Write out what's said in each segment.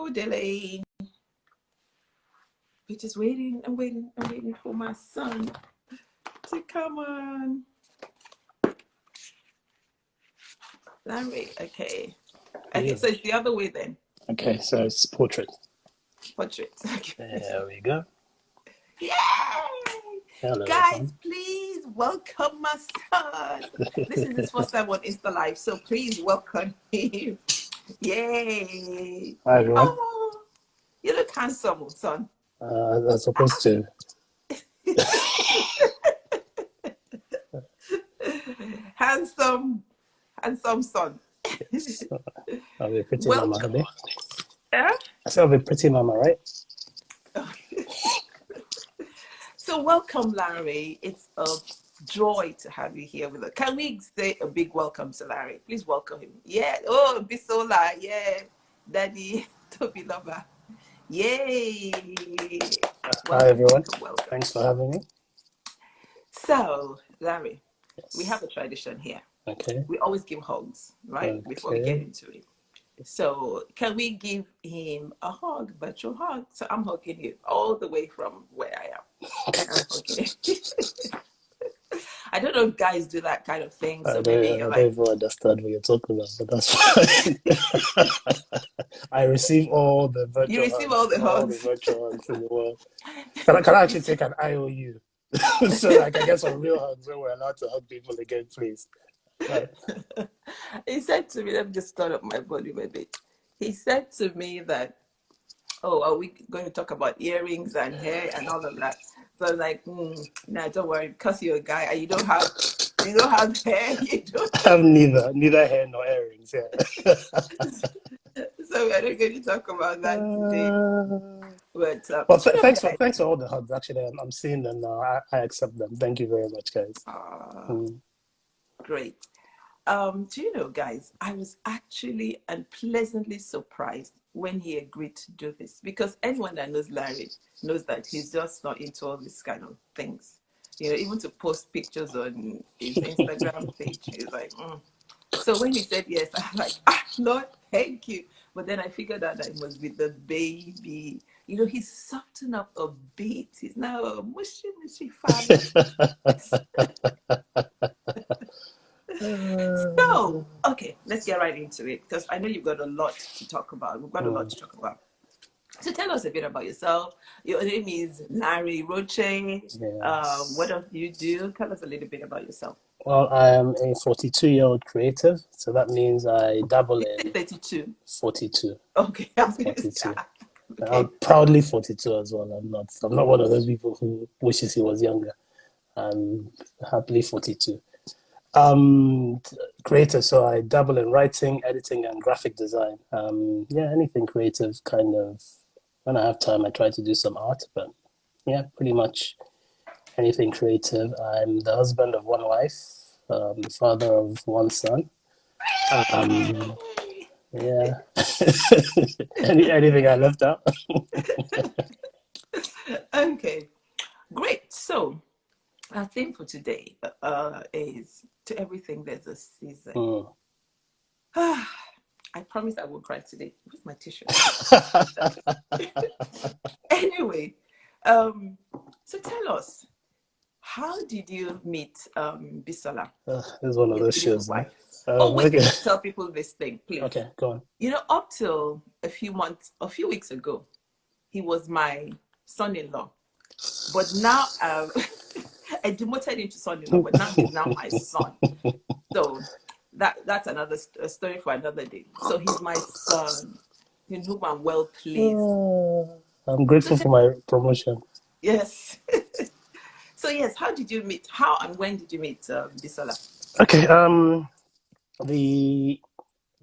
delay. We're just waiting and waiting and waiting for my son to come on. Lanre, okay. Okay, so it's the other way then. Okay, so it's portrait. Portrait. Okay. There we go. Yay! Hello, Guys, everyone. please welcome my son. This is his first time on Insta Live, so please welcome him. Yay! Hi, everyone. Oh, you look handsome, son. That's supposed to. handsome son. Yes. I'll be a pretty mama today. Yeah? I said I'll be a pretty mama, right? So welcome, Lanre. It's a joy to have you here with us. Can we say a big welcome to Lanre? Please welcome him. Yeah. Oh, Bisola. Yeah. Daddy, Toby Lover. Yay. Hi, everyone. Welcome. Thanks for having me. So, Lanre, Yes. we have a tradition here. Okay. We always give hugs, right? Okay. Before we get into it. So can we give him a hug, virtual hug? So I'm hugging you all the way from where I am. I don't know if guys do that kind of thing. So I don't even understand what you're talking about, but that's fine. I receive all the virtual You receive all the hugs. All the virtual hugs in the world. Can I actually take an IOU? So I can get some real hugs when we're allowed to hug people again, please. Right. He said to me, let me just start up my volume a bit. He said to me that, oh, are we going to talk about earrings and hair and all of that? So I was like, nah, don't worry, because you're a guy and you don't have hair. You don't have neither hair nor earrings. Yeah. So we're not going to talk about that today. But thanks for all the hugs. Actually, I'm seeing them now. I accept them. Thank you very much, guys. Great. Do you know, guys, I was actually pleasantly surprised when he agreed to do this, because anyone that knows Lanre knows that he's just not into all these kind of things. You know, even to post pictures on his Instagram page, he's like, So when he said yes, I was like, Lord, thank you. But then I figured out that it was with the baby. You know, he's softened up a bit. He's now a mushy father. So, okay, let's get right into it, because I know you've got a lot to talk about. We've got a lot to talk about. So tell us a bit about yourself. Your name is Lanre Iroche. Yes. What else do you do? Tell us a little bit about yourself. Well, I am a 42-year-old creative, so that means I dabble in 32. 42. Okay, I'm 42. Okay. I'm proudly 42 as well. I'm not one of those people who wishes he was younger. I'm happily 42. Creative, so I dabble in writing, editing, and graphic design. Anything creative, kind of. When I have time, I try to do some art, but yeah, pretty much anything creative. I'm the husband of one wife, the father of one son. Yeah. Anything I left out? Okay, great. So our theme for today is to everything there's a season. I promise I won't cry today. Where's my tissue? Anyway, so tell us, how did you meet Bisola? This is one of those shows. Okay. Tell people this thing, please. Okay, go on. You know, up till a few weeks ago, he was my son-in-law. But now I demoted him to son-in-law, but now he's now my son. So that's another story for another day. So he's my son, in whom I'm well pleased. I'm grateful for my promotion. Yes. So yes, how did you meet? How and when did you meet Bisola? Okay.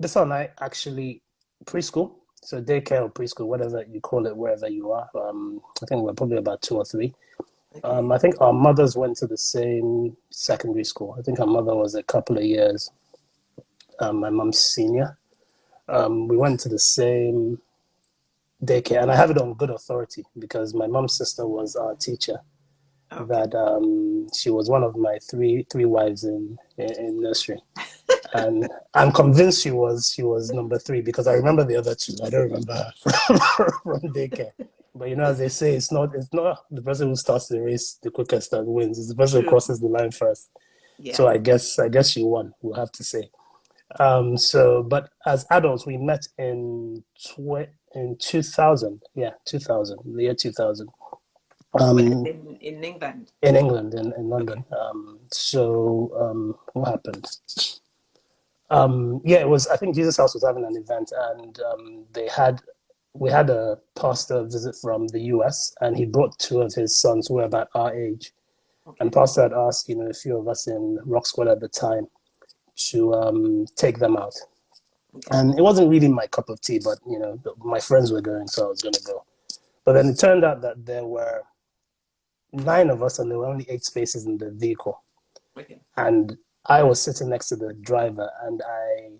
Bisola and I actually preschool, so daycare or preschool, whatever you call it, wherever you are. I think we're probably about 2 or 3. Okay. I think our mothers went to the same secondary school. I think our mother was a couple of years. My mom's senior. We went to the same daycare, and I have it on good authority because my mom's sister was our teacher Okay. that she was one of my three wives in nursery. And I'm convinced she was number three because I remember the other two. I don't remember her from daycare. But as they say, it's not the person who starts the race the quickest that wins. It's the person who True. crosses the line first. Yeah. So I guess she won. We'll have to say. But as adults, we met in 2000. Yeah, 2000, the year 2000. Where Um, in England. in England, in Okay. London. What happened? Yeah, it was. I think Jesus House was having an event, and we had a pastor visit from the US, and he brought two of his sons who were about our age. And Okay. pastor had asked, a few of us in Rock Squad at the time to take them out. Okay. And it wasn't really my cup of tea, but my friends were going, so I was going to go. But then it turned out that there were nine of us, and there were only 8 spaces in the vehicle. Okay. And I was sitting next to the driver, and I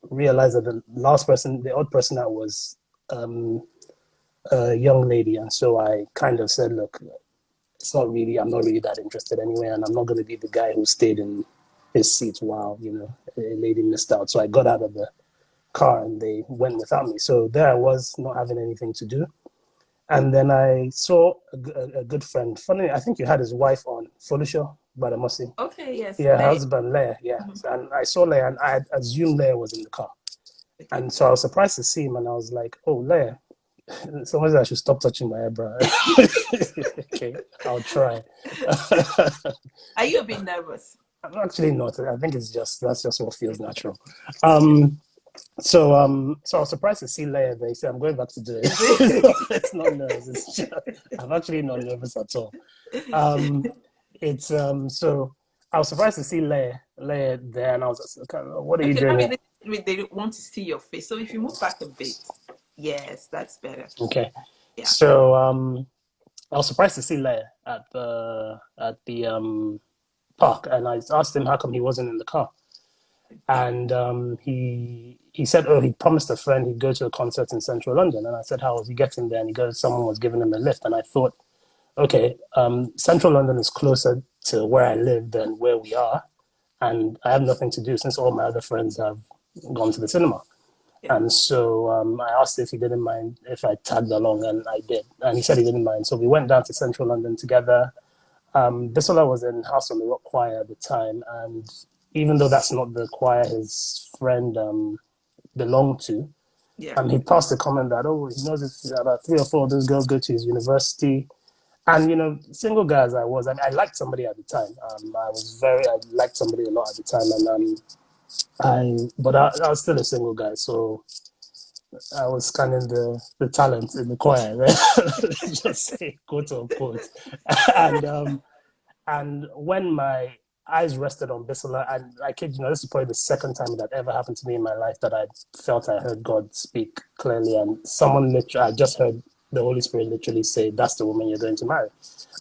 realized that the odd person out was um, a young lady, and so I kind of said, "Look, I'm not really that interested anyway, and I'm not going to be the guy who stayed in his seat while a lady missed out." So I got out of the car, and they went without me. So there I was, not having anything to do, and then I saw a good friend. Funny, I think you had his wife on, Felicia Badamosi. Okay. Yes. Yeah, her Lay. husband Leia. Yeah, Mhm. and I saw Leia, and I had assumed Leia was in the car. Okay. And so I was surprised to see him, and I was like, "Oh, Leia." Someone said I should stop touching my eyebrow. Okay, I'll try. Are you a bit nervous? I'm actually not. I think that's just what feels Okay. natural. Okay. Um, so I was surprised to see Leia there. He said, "I'm going back to do it." Is it? It's not nervous. It's just, I'm actually not nervous at all. Um, it's so I was surprised to see Leia there, and I was just like, "What are you Okay. doing Now here?" they want to see your face. So if you move back a bit, yes, that's better. Okay, Yeah. so I was surprised to see Leia at the park, and I asked him how come he wasn't in the car, and he said, "Oh, he promised a friend he'd go to a concert in central London," and I said, "How was he getting there?" And he goes, "Someone was giving him a lift," and I thought, okay, central London is closer to where I live than where we are, and I have nothing to do since all my other friends have gone to the cinema. Yeah. And so I asked if he didn't mind if I tagged along, and I did. And he said he didn't mind. So we went down to central London together. Bisola was in House on the Rock choir at the time. And even though that's not the choir his friend belonged to, Yeah. he passed a comment that, oh, he knows it's about 3 or 4 of those girls go to his university. And, single guy as I was, I liked somebody at the time. I liked somebody a lot at the time. And I was still a single guy. So I was scanning the talent in the choir, right? Let's just say, quote unquote. And and when my eyes rested on Bisola, and I kid you, this is probably the second time that ever happened to me in my life that I felt I heard God speak clearly, and someone literally, I just heard the Holy Spirit literally say, "That's the woman you're going to marry."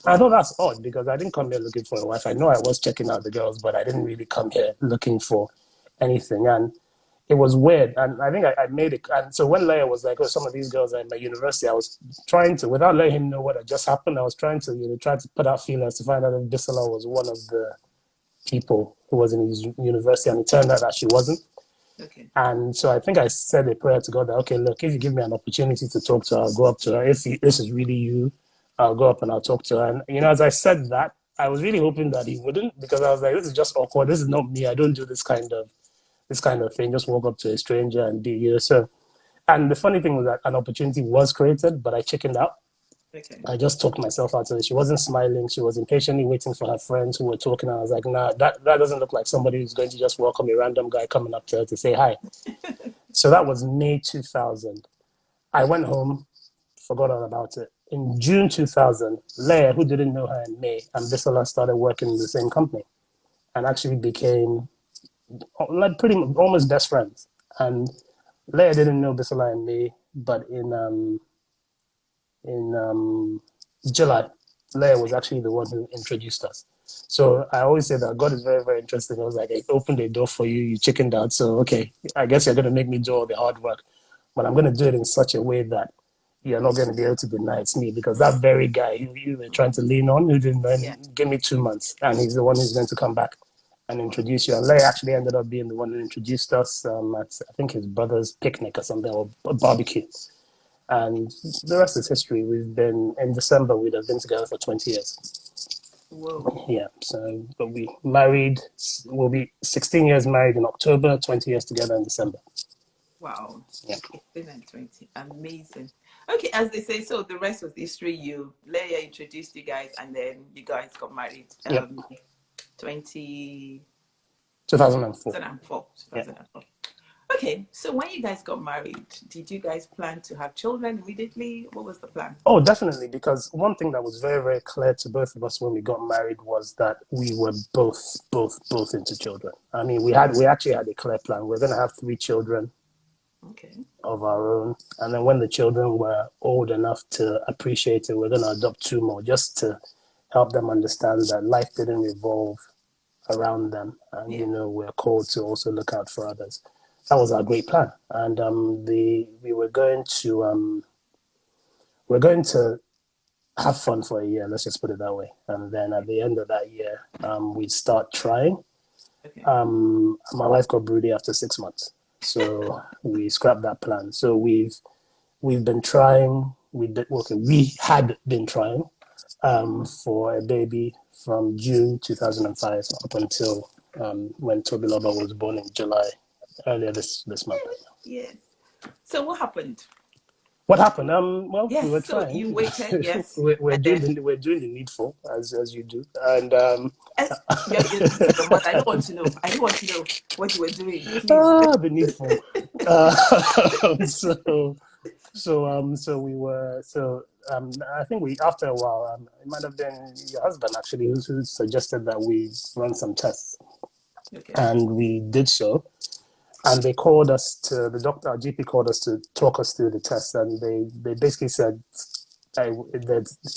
And I thought that's odd because I didn't come here looking for a wife. I know I was checking out the girls, but I didn't really come here looking for anything. And it was weird. And I think I made it. And so when Leia was like, "Oh, some of these girls are in my university," I was trying to, without letting him know what had just happened, I was trying to, try to put out feelers to find out if Bisola was one of the people who was in his university. And it turned out that she wasn't. Okay. And so I think I said a prayer to God that, okay, look, if you give me an opportunity to talk to her, I'll go up to her. If this is really you, I'll go up and I'll talk to her. And, as I said that, I was really hoping that he wouldn't, because I was like, this is just awkward. This is not me. I don't do this kind of thing. Just walk up to a stranger and be here. So, and the funny thing was that an opportunity was created, but I chickened out. Okay. I just talked myself out of it. She wasn't smiling. She was impatiently waiting for her friends who were talking. And I was like, nah, that doesn't look like somebody who's going to just welcome a random guy coming up to her to say hi. So that was May 2000. I went home, forgot all about it. In June 2000, Leia, who didn't know her in May, and Bisola started working in the same company and actually became like pretty almost best friends. And Leia didn't know Bisola in May, but in July, Leia was actually the one who introduced us. So I always say that God is very, very interesting. I was like, I opened a door for you, you chickened out. So, okay, I guess you're going to make me do all the hard work, but I'm going to do it in such a way that you're not going to be able to deny it's me, because that very guy who you were trying to lean on, who didn't Yeah. give me 2 months, and he's the one who's going to come back and introduce you. And Larry actually ended up being the one who introduced us at, I think, his brother's picnic or something, or a barbecue. And the rest is history. We've been, in December, we'd have been together for 20 years. Whoa. Yeah, so, but we married, we'll be 16 years married in October, 20 years together in December. Wow. Yeah. 18 and 20. Amazing. Okay, as they say, so the rest was history. Leia introduced you guys, and then you guys got married. Yep. 2004. 2004. 2004. Yeah. 2004. Okay, so when you guys got married, did you guys plan to have children immediately? What was the plan? Oh, definitely. Because one thing that was very, very clear to both of us when we got married was that we were both into children. I mean, we actually had a clear plan. We're going to have 3 children Okay. of our own, and then when the children were old enough to appreciate it, we're going to adopt 2 more, just to help them understand that life didn't revolve around them, and Yeah. we're called to also look out for others. That was our great plan, and we were going to have fun for a year. Let's just put it that way, and then at the end of that year, we'd start trying. Okay. My wife got broody after 6 months, so we scrapped that plan. So we've been trying. We had been trying for a baby from June 2005 up until when Toby Loba was born in July, earlier this month. Yes. So what happened? What happened? Well, we Yes. were So trying. you waited. Yes. we're And then, doing the needful, as you do, and you're mother. I don't want to know. I don't want to know what you were doing. Please. the needful. So we were I think we, after a while, it might have been your husband actually who suggested that we run some tests, Okay. and we did so. And they called us to, the doctor, our GP called us to talk us through the tests, and they basically said that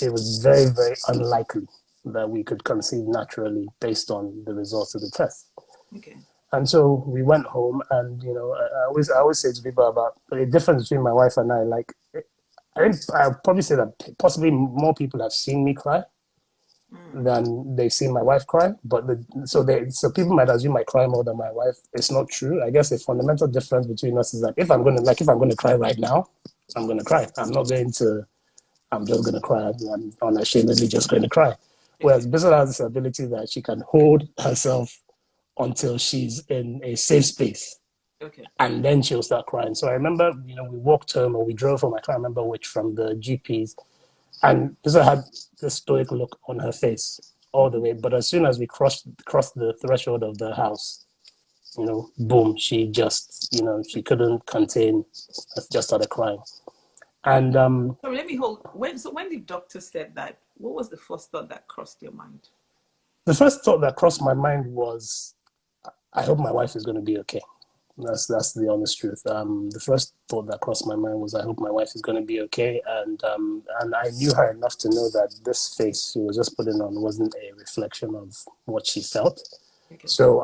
it was very, very unlikely that we could conceive naturally based on the results of the test. Okay. And so we went home, and I always say to people about the difference between my wife and I. Like, I'll probably say that possibly more people have seen me cry than they've seen my wife cry. But so people might assume I cry more than my wife. It's not true. I guess the fundamental difference between us is that if I'm going to cry right now, I'm going to cry. I'm just going to cry. I'm unashamedly just going to cry. Whereas Bissell has this ability that she can hold herself until she's in a safe space. Okay. And then she'll start crying. So I remember, we walked home, or we drove home, I can't remember which, from the GP's. And Bissell had this stoic look on her face all the way. But as soon as we crossed the threshold of the house, boom, she just, she couldn't contain, just started crying. And So let me hold. When the doctor said that, what was the first thought that crossed your mind? the first thought that crossed my mind was, I hope my wife is going to be okay. That's the honest truth. The first thought that crossed my mind was, I hope my wife is going to be okay, and I knew her enough to know that this face she was just putting on wasn't a reflection of what she felt. Okay. So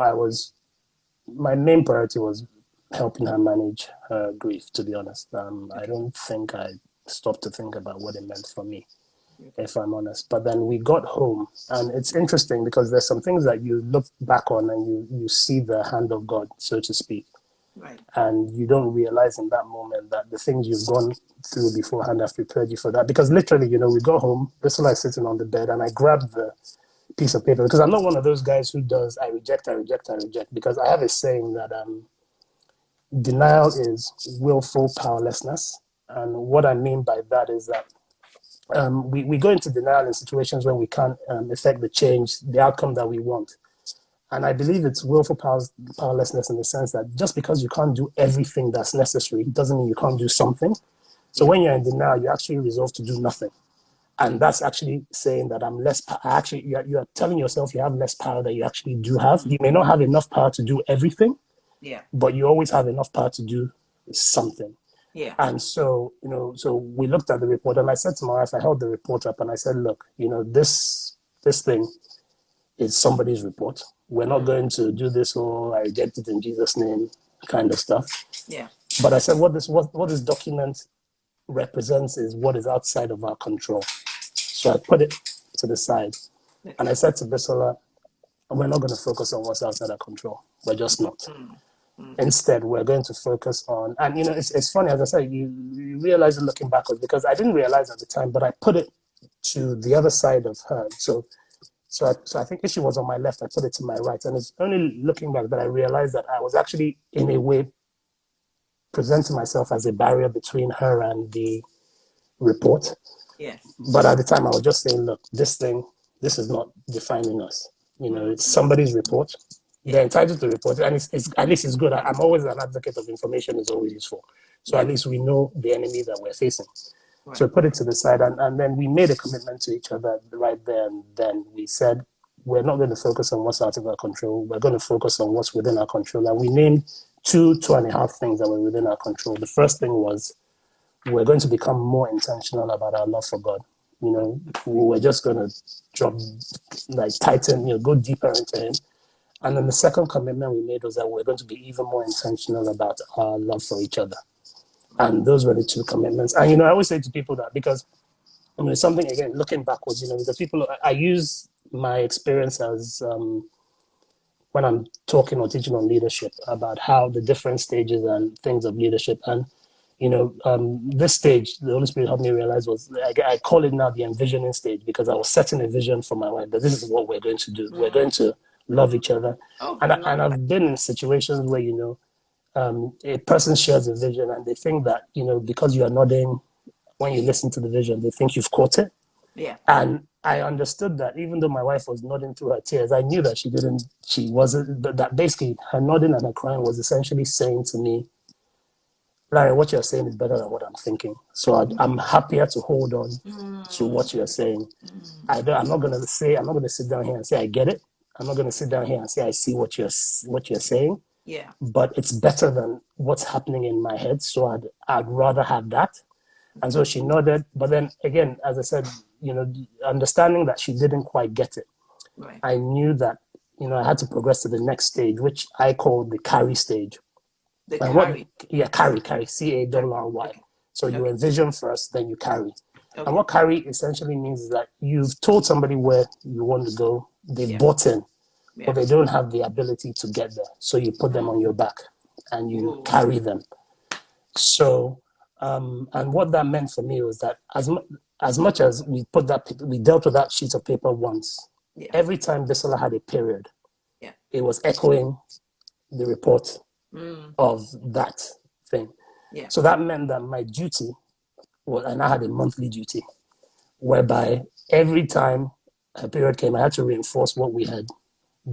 my main priority was helping her manage her grief. To be honest, I don't think I stopped to think about what it meant for me, if I'm honest. But then we got home, and it's interesting because there's some things that you look back on and you see the hand of God, so to speak. Right. And you don't realize in that moment that the things you've gone through beforehand have prepared you for that. Because literally, we got home, this was sitting on the bed, and I grabbed the piece of paper, because I'm not one of those guys who does, I reject, because I have a saying that denial is willful powerlessness. And what I mean by that is that we go into denial in situations when we can't affect the outcome that we want. And I believe it's willful powerlessness in the sense that just because you can't do everything that's necessary doesn't mean you can't do something. So when you're in denial, you actually resolve to do nothing. And that's actually saying that I'm less, actually, you're telling yourself you have less power than you actually do have. You may not have enough power to do everything, but you always have enough power to do something. Yeah. And so, so we looked at the report, and I said to my wife, I held the report up and I said, look, this thing is somebody's report. We're not going to do this whole I reject it in Jesus' name kind of stuff. Yeah. But I said, what this document represents is what is outside of our control. So I put it to the side. And I Okay. said to Bisola, we're not going to focus on what's outside our control. We're just not. Mm, mm, Instead, we're going to focus on, and it's funny, as I said, you realize it looking backwards, because I didn't realize at the time, but I put it to the other side of her. So I think if she was on my left, I put it to my right. And it's only looking back that I realized that I was actually, in a way, presenting myself as a barrier between her and the report. yes. But at the time, I was just saying, look, this is not defining us. Mm, It's somebody's report. They're yeah. entitled to report, and it's at least it's good. I'm always an advocate of information is always useful. So Yeah. at least we know the enemy that we're facing. So Right. we put it to the side, and then we made a commitment to each other right there. And then we said, we're not going to focus on what's out of our control. We're going to focus on what's within our control. And we named two and a half things that were within our control. The first thing was we're going to become more intentional about our love for God. We're just going to drop, like tighten, go deeper into Him. And then the second commitment we made was that we're going to be even more intentional about our love for each other. And those were the two commitments. And, I always say to people that because, it's something, again, looking backwards, because people, I use my experience as when I'm talking or teaching on leadership about how the different stages and things of leadership. And, this stage, the Holy Spirit helped me realize was, I call it now the envisioning stage, because I was setting a vision for my wife that this is what we're going to do. We're going to love each other. Oh, And, I and love that. I've been in situations where, a person shares a vision and they think that, because you are nodding when you listen to the vision, they think you've caught it. Yeah. And I understood that even though my wife was nodding through her tears, I knew that she wasn't, that basically her nodding and her crying was essentially saying to me, Larry, what you're saying is better than what I'm thinking. So I'm happier to hold on to Mm, what you're saying. mm, I'm not going to sit down here and say, I get it. I'm not going to sit down here and say, I see what you're saying, yeah. but it's better than what's happening in my head. So I'd rather have that. And so she nodded. But then again, as I said, understanding that she didn't quite get it, Right. I knew that, I had to progress to the next stage, which I call the carry stage. The And what, carry. yeah, carry, Carry. CARRY. Okay. So you Okay. envision first, then you carry. And Okay. what carry essentially means is that you've told somebody where you want to go, they've Yeah. bought in, but Yeah. they don't have the ability to get there. So you put them Mm. on your back and you Whoa. carry them. So, and what that meant for me was that as much as we dealt with that sheet of paper once, Yeah. every time Bisola had a period, Yeah. it was echoing the report Mm. of that thing. Yeah. So that meant that my duty, and I had a monthly duty, whereby every time a period came, I had to reinforce what we had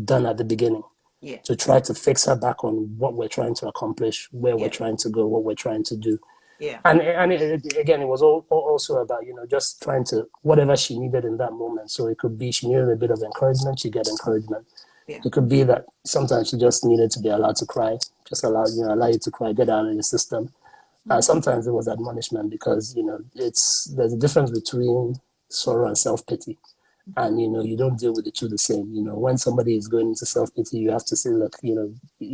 done at the beginning Yeah. to try to fix her back on what we're trying to accomplish, where we're Yeah. trying to go, what we're trying to do. Yeah. And again, it was also about, just trying to, whatever she needed in that moment. So it could be she needed a bit of encouragement, she get encouragement. Yeah. It could be that sometimes she just needed to be allowed to cry, just allow you to cry, get out of your system. Sometimes it was admonishment because, there's a difference between sorrow and self-pity. And, you don't deal with the two the same. When somebody is going into self-pity, you have to say, look,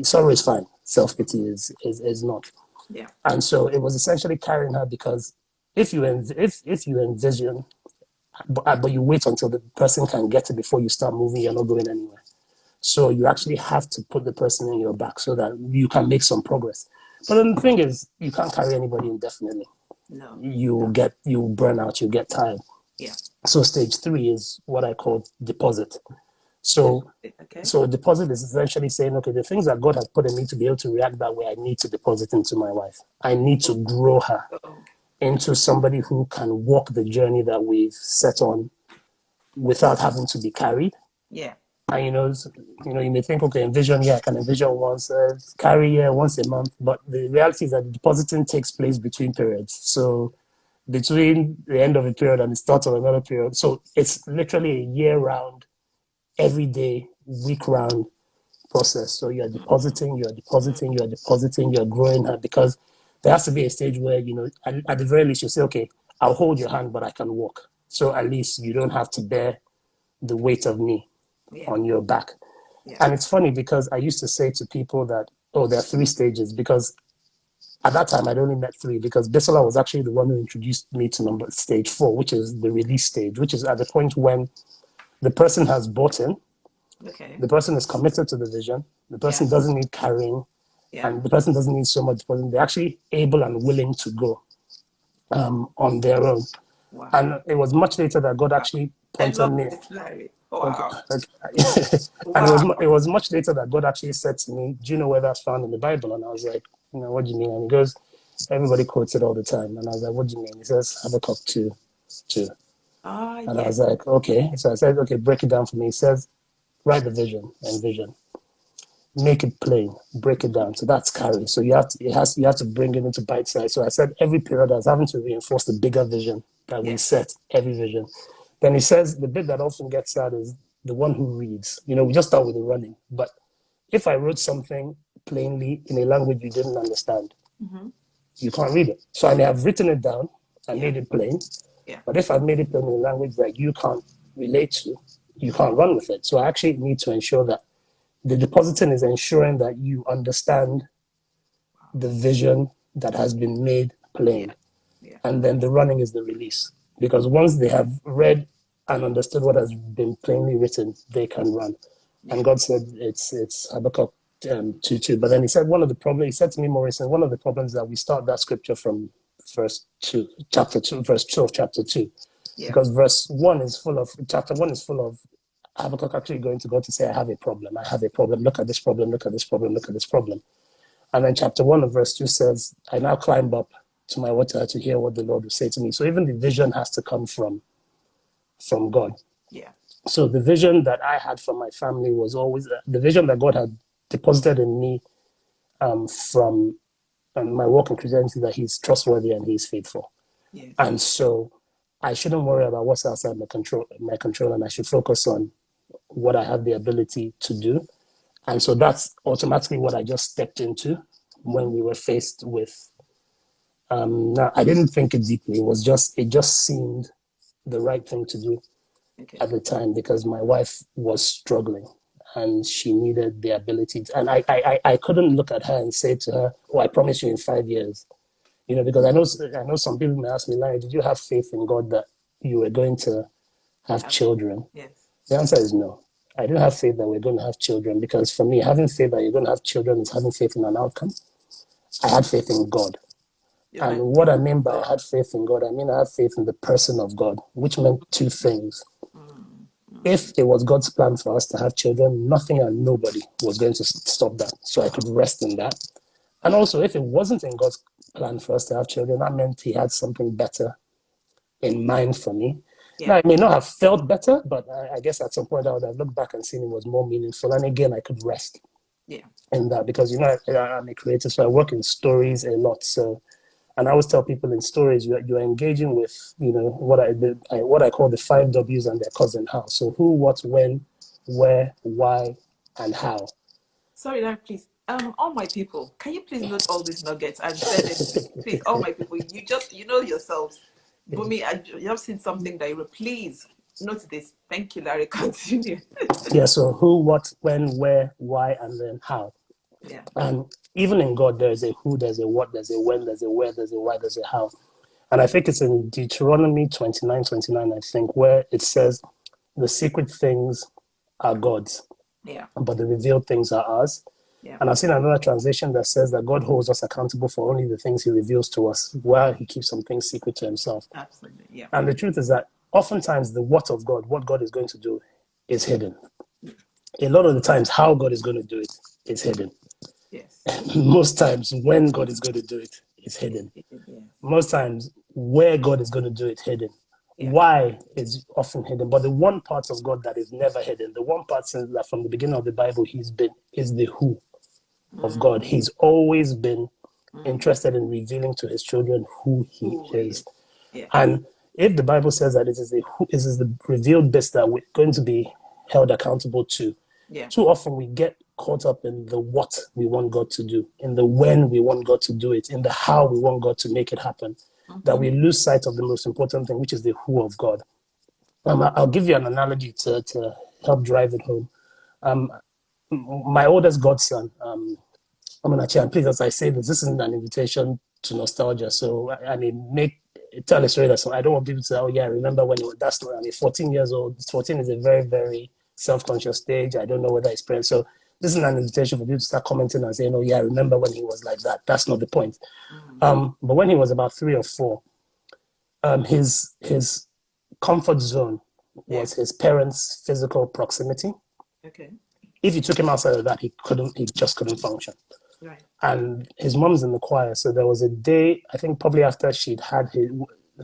sorrow is fine. Self-pity is not. Yeah. And so it was essentially carrying her because if you envision, but you wait until the person can get it before you start moving, you're not going anywhere. So you actually have to put the person in your back so that you can make some progress. But then the thing is, you can't carry anybody indefinitely. No. No. You burn out, you get tired. Yeah. So stage 3 is what I call deposit. So Okay. so deposit is essentially saying, okay, the things that God has put in me to be able to react that way, I need to deposit into my wife. I need to grow her Oh. into somebody who can walk the journey that we've set on without having to be carried. Yeah. And you may think, okay, envision, yeah, I can envision once, carry, yeah, once a month. But the reality is that the depositing takes place between periods. So between the end of a period and the start of another period. So it's literally a year round, every day, week round process. So you're depositing, you're growing her because there has to be a stage where, at the very least, you say, okay, I'll hold your hand, but I can walk. So at least you don't have to bear the weight of me Yeah. on your back. Yeah. And it's funny because I used to say to people that, oh, there are 3 stages because at that time, I'd only met 3 because Bisola was actually the one who introduced me to stage 4, which is the release stage, which is at the point when the person has bought in, Okay. the person is committed to the vision, the person Yeah. doesn't need carrying, Yeah. and the person doesn't need so much deposit. They're actually able and willing to go on their own. Wow. And it was much later that God actually I pointed love me. this, Larry. Okay. Wow. And Wow. it was much later that God actually said to me, "Do you know where that's found in the Bible?" And I was like, "What do you mean?" And he goes, "Everybody quotes it all the time." And I was like, "What do you mean?" He says, Habakkuk 2:2. And I Yes. was like, "Okay." So I said, "Okay, break it down for me." He says, "Write the vision and vision. Make it plain, break it down." So that's carry. So you have to bring it into bite size. So I said every period I was having to reinforce the bigger vision that we Yes. set, every vision. Then he says the bit that often gets sad is the one who reads. We just start with the running. But if I wrote something plainly in a language you didn't understand, you can't read it. So I may have written it down and Yeah. made it plain. Yeah. But if I've made it plain in a language that you can't relate to, you can't run with it. So I actually need to ensure that the depositing is ensuring that you understand the vision that has been made plain. Yeah. Yeah. And then the running is the release. Because once they have read and understood what has been plainly written, they can run. Yeah. And God said it's Habakkuk 2:2. But then he said he said to me more recently, one of the problems that we start that scripture from chapter 2, verse 2 of chapter 2. Yeah. Because chapter 1 is full of Habakkuk actually going to God to say, I have a problem. Look at this problem. Look at this problem. Look at this problem. And then chapter 1 of verse 2 says, I now climb up to my water to hear what the Lord will say to me. So even the vision has to come from God. Yeah. So the vision that I had for my family was always the vision that God had deposited in me from my walk in Christianity, that he's trustworthy and he's faithful. Yes. And so I shouldn't worry about what's outside my control, and I should focus on what I have the ability to do. And so that's automatically what I just stepped into when we were faced with. Now, I didn't think it deeply. It just seemed the right thing to do Okay. at the time because my wife was struggling and she needed the ability to, and I couldn't look at her and say to her, "Oh, I promise you in 5 years," because I know some people may ask me, "Lanre, did you have faith in God that you were going to have children?" Yes. The answer is no. I didn't have faith that we're going to have children because for me, having faith that you're going to have children is having faith in an outcome. I had faith in God. And what I mean by I had faith in God, I mean I had faith in the person of God, which meant 2 things. If it was God's plan for us to have children, nothing and nobody was going to stop that. So I could rest in that. And also, if it wasn't in God's plan for us to have children, that meant he had something better in mind for me. Yeah. Now, I may not have felt better, but I guess at some point I would have looked back and seen it was more meaningful. And again, I could rest in that because, I'm a creator, so I work in stories a lot. So, and I always tell people in stories, you're engaging with, what I call the 5 W's and their cousin how. So who, what, when, where, why, and how. Sorry, Larry, please. All my people, can you please note all these nuggets and send it to me? Please, all my people, you know yourselves. Bumi, you have seen something that you please note this. Thank you, Larry. Continue. Yeah, so who, what, when, where, why, and then how. Yeah. And even in God, there's a who, there's a what, there's a when, there's a where, there's a why, there's a how. And I think it's in Deuteronomy 29:29, I think, where it says, the secret things are God's, Yeah. but the revealed things are ours. Yeah. And I've seen another translation that says that God holds us accountable for only the things he reveals to us, while he keeps some things secret to himself. Absolutely. Yeah. And the truth is that oftentimes the what of God, what God is going to do, is hidden. A lot of the times, how God is going to do it is hidden. Yes. Most times, when God is going to do it is hidden. Yes. Most times, where God is going to do it hidden. Yeah. Why is often hidden. But the one part of God that is never hidden, the one part that from the beginning of the Bible is the who of God. He's always been interested in revealing to his children who he is. Yeah. And if the Bible says that it is the revealed bits that we're going to be held accountable to, too often we get caught up in the what we want God to do, in the when we want God to do it, in the how we want God to make it happen, that we lose sight of the most important thing, which is the who of God. I'll give you an analogy to help drive it home. My oldest godson, I'm gonna and please, as I say this isn't an invitation to nostalgia. So I mean, tell a story that so I don't want people to say, oh yeah, I remember when it was, that's not. I mean, 14 years old. 14 is a very, very self-conscious stage. I don't know whether it's parents. So this isn't an invitation for people to start commenting and saying, oh yeah, I remember when he was like that. That's not the point. But when he was about 3 or 4, his comfort zone Yeah. was his parents' physical proximity. Okay. If you took him outside of that, he just couldn't function. Right. And his mom's in the choir. So there was a day, I think probably after she'd had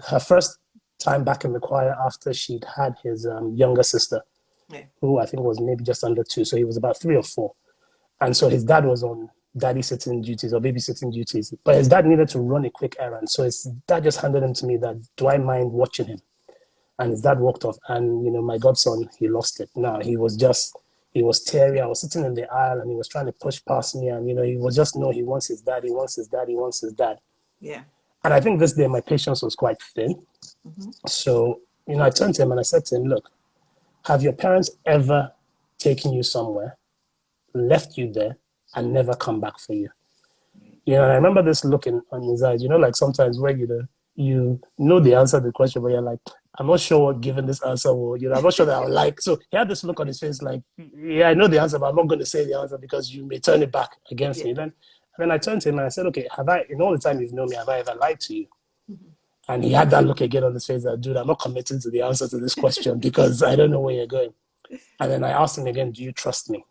her first time back in the choir after she'd had his younger sister, Yeah. who I think was maybe just under 2. So he was about 3 or 4. And so his dad was on daddy sitting duties or babysitting duties. But his dad needed to run a quick errand. So his dad just handed him to me that, do I mind watching him? And his dad walked off. And, my godson, he lost it. Now, he was teary. I was sitting in the aisle and he was trying to push past me. And, he was just, no, he wants his dad. He wants his dad. He wants his dad. Yeah. And I think this day my patience was quite thin. So, I turned to him and I said to him, look, have your parents ever taken you somewhere, left you there, and never come back for you? And I remember this look on his eyes, like sometimes where, you know the answer to the question, but you're like, I'm not sure what given this answer will, I'm not sure that I would like. So he had this look on his face like, yeah, I know the answer, but I'm not going to say the answer because you may turn it back against me. And then I turned to him and I said, okay, have I, in all the time you've known me, have I ever lied to you? And he had that look again on his face that, dude, I'm not committing to the answer to this question because I don't know where you're going. And then I asked him again, do you trust me?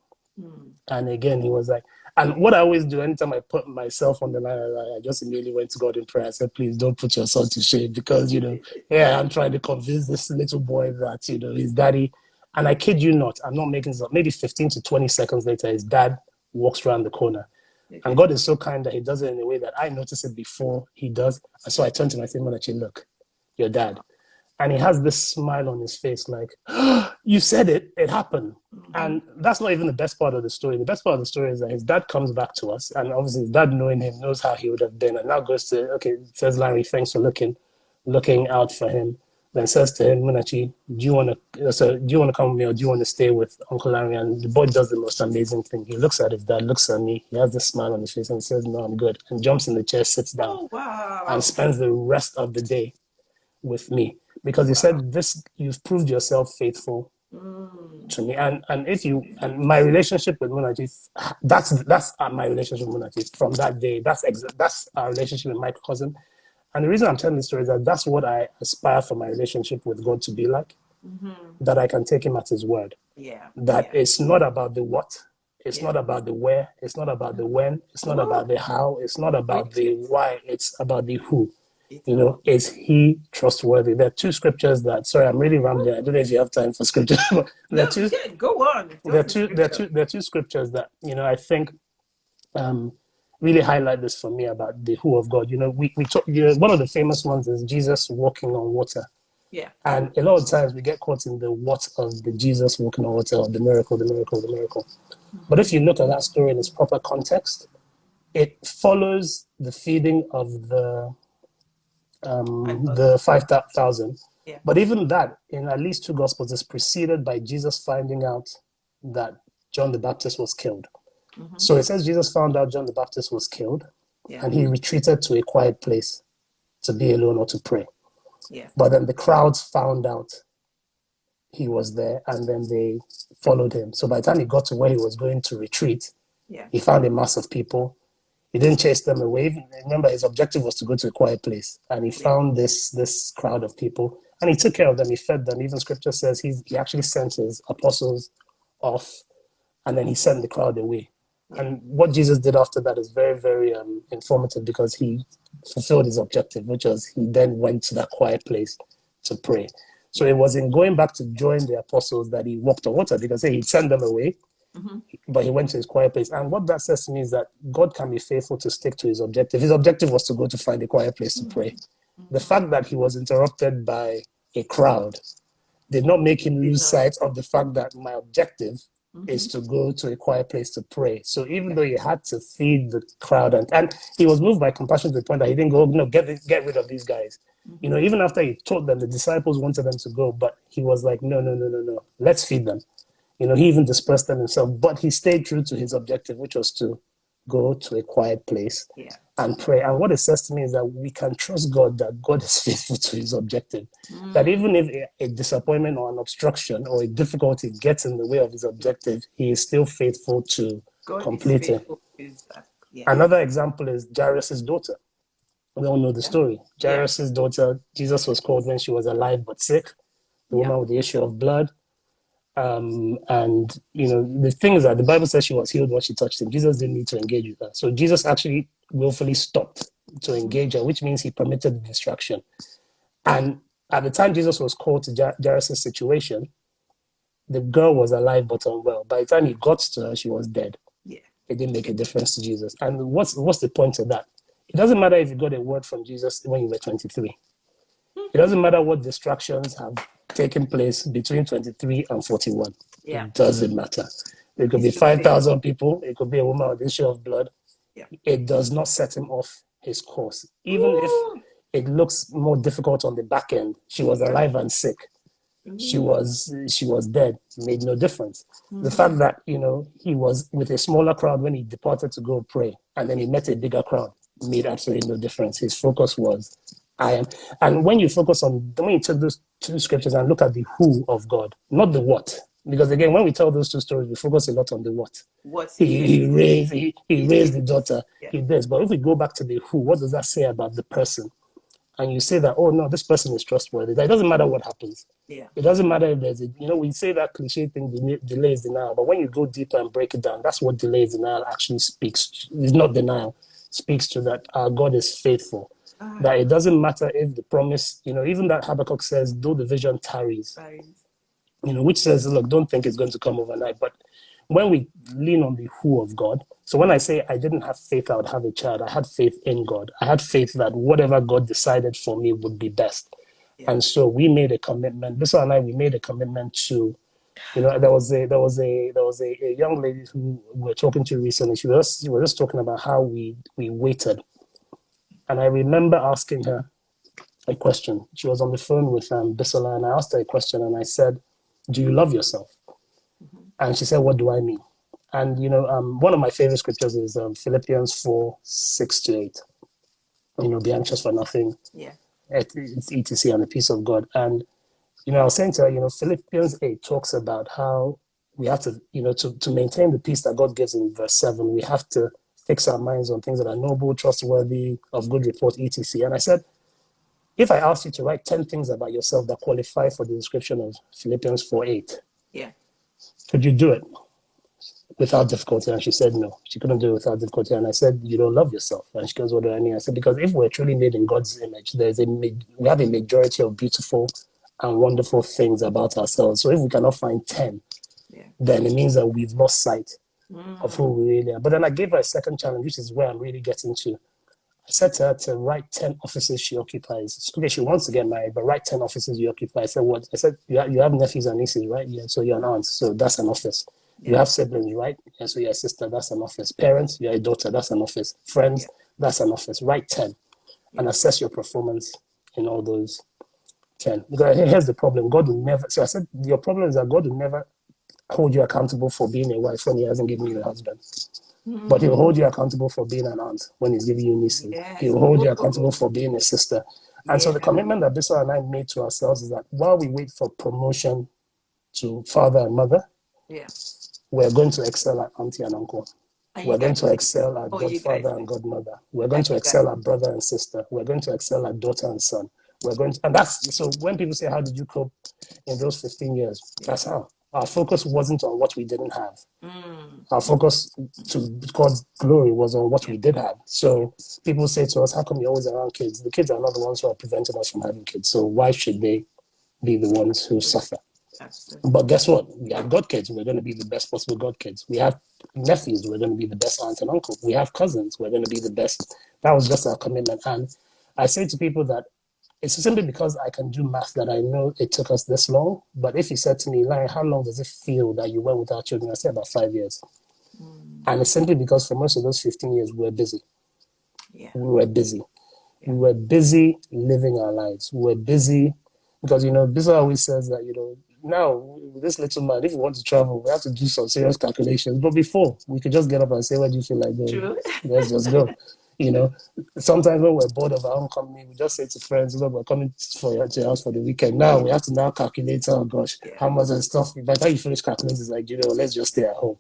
And again, he was like, and what I always do anytime I put myself on the line, I just immediately went to God in prayer. I said, please don't put your son to shame because, I'm trying to convince this little boy that, his daddy, and I kid you not, I'm not making this up, maybe 15 to 20 seconds later, his dad walks around the corner. Okay. And God is so kind that he does it in a way that I notice it before he does. And so I turned to him and I said, Monachi, look, your dad. And he has this smile on his face like, oh, you said it, it happened. And that's not even the best part of the story. The best part of the story is that his dad comes back to us. And obviously his dad, knowing him, knows how he would have been. And now goes to, okay, says Larry, thanks for looking out for him. Then says to him, Munachi, do you want to come with me or do you want to stay with Uncle Larry? And the boy does the most amazing thing. He looks at his dad, looks at me. He has this smile on his face and says, no, I'm good. And jumps in the chair, sits down, and spends the rest of the day with me. Because he said, this, you've proved yourself faithful to me. And my relationship with Munachi, that's my relationship with Munachi from that day. That's our relationship with my cousin. And the reason I'm telling this story is that that's what I aspire for my relationship with God to be like. That I can take him at his word. Yeah. That it's not about the what. It's not about the where. It's not about the when. It's not about the how. It's not about the why. It's about the who. Is he trustworthy? There are 2 scriptures that, sorry, I'm really rambling. I don't know if you have time for scripture. But there are 2. Go on. There are two scriptures that, I think really highlight this for me about the who of God. We talk, one of the famous ones is Jesus walking on water. Yeah. And a lot of times we get caught in the what of the Jesus walking on water, or the miracle. But if you look at that story in its proper context, it follows the feeding of the 5,000. Yeah. But even that, in at least 2 Gospels, is preceded by Jesus finding out that John the Baptist was killed. So it says Jesus found out John the Baptist was killed, and he retreated to a quiet place to be alone or to pray. Yeah. But then the crowds found out he was there, and then they followed him. So by the time he got to where he was going to retreat, he found a mass of people. He didn't chase them away. Remember, his objective was to go to a quiet place. And he found this crowd of people. And he took care of them. He fed them. Even scripture says he actually sent his apostles off. And then he sent the crowd away. And what Jesus did after that is very, very informative, because he fulfilled his objective, which was he then went to that quiet place to pray. So it was in going back to join the apostles that he walked on water, because he sent them away. But he went to his quiet place. And what that says to me is that God can be faithful to stick to his objective. His objective was to go to find a quiet place to pray. The fact that he was interrupted by a crowd did not make him lose sight of the fact that my objective is to go to a quiet place to pray. So even though he had to feed the crowd, and he was moved by compassion to the point that he didn't go, no, get rid of these guys. Even after he taught them, the disciples wanted them to go, but he was like, no, let's feed them. He even dispersed them himself, but he stayed true to his objective, which was to go to a quiet place Yeah. and pray. And what it says to me is that we can trust God, that God is faithful to his objective. That even if a disappointment or an obstruction or a difficulty gets in the way of his objective, he is still faithful to God is complete it. faithful to his back. Yeah. Another example is Jairus' daughter. We all know the story. Yeah. Jairus' daughter, Jesus was called when she was alive but sick, the woman with the issue of blood. And the thing is that the Bible says she was healed when she touched him. Jesus didn't need to engage with her. So Jesus actually willfully stopped to engage her, which means he permitted the distraction. And at the time Jesus was called to Jairus' situation, the girl was alive but unwell. By the time he got to her, she was dead. Yeah. It didn't make a difference to Jesus. And what's the point of that? It doesn't matter if you got a word from Jesus when you were 23. It doesn't matter what distractions have taken place between 23 and 41. Yeah. It doesn't matter. It could be 5,000 people. It could be a woman with issue of blood. Yeah. It does not set him off his course. Even if it looks more difficult on the back end, she was alive and sick. She was dead. It made no difference. The fact that he was with a smaller crowd when he departed to go pray, and then he met a bigger crowd, made absolutely no difference. His focus was, I am. And when you focus on, when you take those two scriptures and look at the who of God, not the what, because again, when we tell those two stories, we focus a lot on the what. He raised the daughter. Yeah. He does. But if we go back to the who, what does that say about the person? And you say that, oh no, this person is trustworthy. It doesn't matter what happens. Yeah. It doesn't matter if there's we say that cliche thing, delay is denial. But when you go deeper and break it down, that's what delay is denial actually speaks to. It's not denial. It speaks to that our God is faithful. That it doesn't matter if the promise, even that Habakkuk says, though the vision tarries, which says, look, don't think it's going to come overnight. But when we lean on the who of God, so when I say I didn't have faith I would have a child, I had faith in God. I had faith that whatever God decided for me would be best. Yeah. And so we made a commitment. Bissell and I, we made a commitment to, there was a young lady who we were talking to recently. She was just talking about how we waited. And I remember asking her a question. She was on the phone with Bissell, and I asked her a question, and I said, do you love yourself? And she said, what do I mean? And, one of my favorite scriptures is Philippians 4:6-8. Be anxious for nothing. Yeah. It's etc. and the peace of God. And, I was saying to her, Philippians 8 talks about how we have to, to maintain the peace that God gives in verse 7, we have to fix our minds on things that are noble, trustworthy, of good report, etc. And I said, if I asked you to write 10 things about yourself that qualify for the description of Philippians 4:8, yeah, could you do it without difficulty? And she said no, she couldn't do it without difficulty. And I said, you don't love yourself. And she goes, what do I mean? I said, because if we're truly made in God's image, we have a majority of beautiful and wonderful things about ourselves. So if we cannot find 10, then it means that we've lost sight of who we really are. But then I gave her a second challenge, which is where I'm really getting to. I said to her to write 10 offices she occupies. Okay, she wants to get married, but write 10 offices you occupy. I said, what? I said, you have nephews and nieces, right? Yeah, so you're an aunt, so that's an office. Yeah. You have siblings, right? Yeah, so you're a sister, that's an office. Parents, you're a daughter, that's an office. Friends, that's an office. Write 10 and assess your performance in all those 10. Because here's the problem. God will never, so I said, your problem is that God will never hold you accountable for being a wife when he hasn't given you a husband. But he'll hold you accountable for being an aunt when he's giving you nieces. Yes. He'll hold you accountable for being a sister. And so the commitment that Bissell and I made to ourselves is that while we wait for promotion to father and mother, we're going to excel at auntie and uncle. We're going to excel at godfather and godmother. We're going to excel at brother and sister. We're going to excel at daughter and son. And that's, so when people say, how did you cope in those 15 years? That's how. Our focus wasn't on what we didn't have. Our focus, to God's glory, was on what we did have. So people say to us, how come you're always around kids? The kids are not the ones who are preventing us from having kids. So why should they be the ones who suffer? Absolutely. But guess what? We have godkids. We're going to be the best possible godkids. We have nephews. We're going to be the best aunt and uncle. We have cousins. We're going to be the best. That was just our commitment. And I say to people that it's simply because I can do math that I know it took us this long. But if you said to me, Lanre, how long does it feel that you went without children? I say about 5 years. And it's simply because for most of those 15 years, we were busy. Yeah. We were busy. Yeah. We were busy living our lives. We were busy because, Bissell always says that, now with this little man, if we want to travel, we have to do some serious calculations. But before, we could just get up and say, "Where do you feel like going? True. Let's just go." You know, sometimes when we're bored of our own company, we just say to friends, "Look, we're coming to your house for the weekend." Now we have to now calculate. Oh gosh, Yeah. how much and stuff. By the time you finish calculating, it's like, let's just stay at home.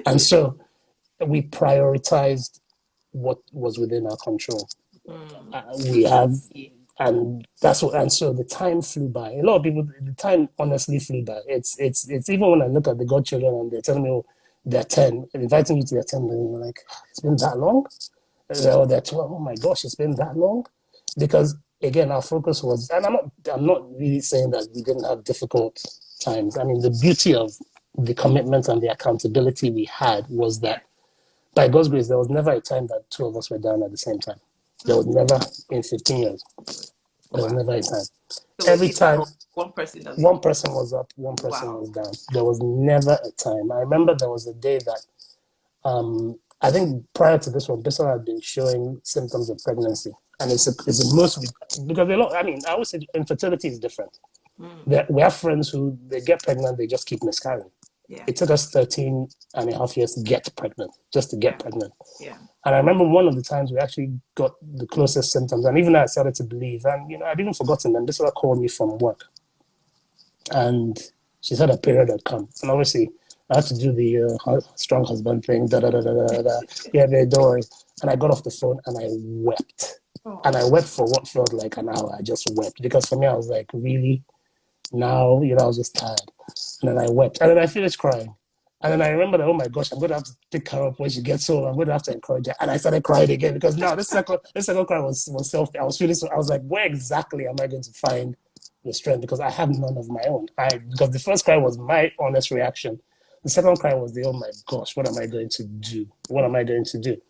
And so we prioritized what was within our control. We have, and that's what, and so the time flew by. A lot of people, the time honestly flew by. It's even when I look at the godchildren and they're telling me, oh, they're 10, inviting you to their 10, and you're like, it's been that long? Or they're 12, oh my gosh, it's been that long? Because again, our focus was, and I'm not really saying that we didn't have difficult times. I mean, the beauty of the commitment and the accountability we had was that by God's grace, there was never a time that two of us were down at the same time. There was never, in 15 years, there was never a time. So Every time, one person was up, one person was down. There was never a time. I remember there was a day that, I think prior to this one, Bissell had been showing symptoms of pregnancy. And it's the most, because I always say infertility is different. We have friends who, they get pregnant, they just keep miscarrying. Yeah. It took us 13 and a half years to get pregnant, just to get pregnant. Yeah. And I remember one of the times we actually got the closest symptoms, and even I started to believe. And, I'd even forgotten, and this one called me from work. And she said a period had come. And obviously, I had to do the strong husband thing, Yeah, don't worry. And I got off the phone and I wept. Oh. And I wept for what felt like an hour. I just wept. Because for me, I was like, really? Now, I was just tired. And then I wept. And then I finished crying. And then I remember that, oh my gosh, I'm going to have to pick her up when she gets home. I'm going to have to encourage her. And I started crying again because now this second cry was self. I was feeling so, I was like, where exactly am I going to find the strength? Because I have none of my own. Because the first cry was my honest reaction. The second cry was oh my gosh, what am I going to do? What am I going to do?